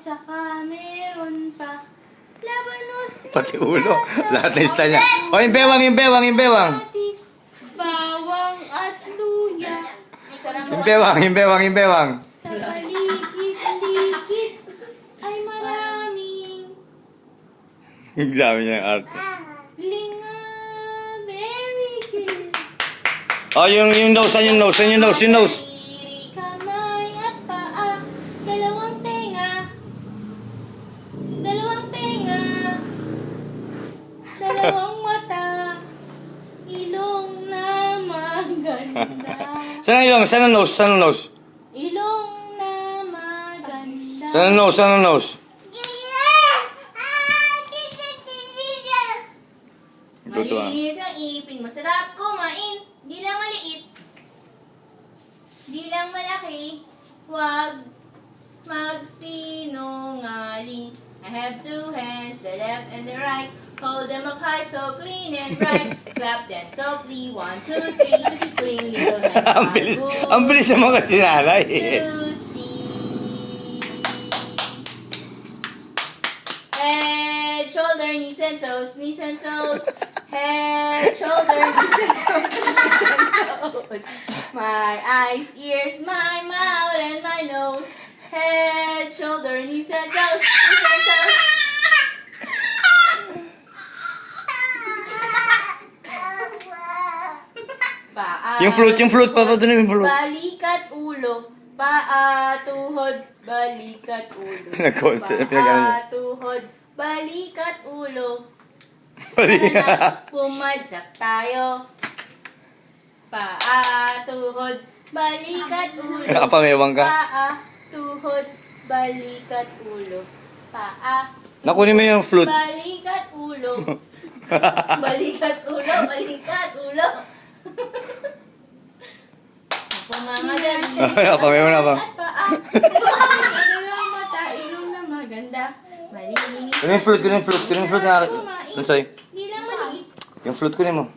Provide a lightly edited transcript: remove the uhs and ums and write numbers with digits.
tsaka meron pa labanos, Pati ulo. Lahat na style niya. O, yung bewang, yung bewang, yung bewang. patis, bawang at luya. Yung bewang, yung bewang, yung bewang. Sa paligid-ligid ay maraming Yung sabi niya yung art. linga, very good. O, yung nose, yung nose, yung nose, yung nose. Daliri, kamay at paa, dalawang tenga, dalawang mata, ilong na maganda, Saan ang ilong? Saan ang nose? Saan ang nose? ilong na maganda. Saan ang nose? Saan ang nose? Ito ah. Malinis ang ipin, masarap kumain, di lang maliit, di lang malaki, huwag magsinungaling. I have two hands, the left and the right, hold them up high so clean and bright, clap them softly, 1, 2, 3, clean little hands Ang bilis, ang bilis ng mga sinalay. to see. Head, shoulder, knees and toes, knees and toes. Head, shoulder, knees and toes, knees and toes. My eyes, ears, my mouth, and my nose. Head, shoulder, knees and toes, knees and toes. Paa, Yung flute, papadun yung flute. balikat ulo, paa, tuhod, balikat ulo. Pinag-concert, Paa, tuhod, balikat ulo. Tara na, pumadyak tayo. Paa, tuhod, balikat ulo. Nakapamewang ka. Paa, tuhod, balikat ulo. Paa, Nakunin mo yung flute. balikat ulo. Balikat ulo, balikat ulo. Ako mga dyan. Nakapamewang na ba? At paa. Dalawang mata, ilong na maganda. Malinis. Kunin yung flute, kunin yung flute, kunin yung flute na. Kumain. Dun sa'yo. Di lang maliit. Yung flute kunin mo.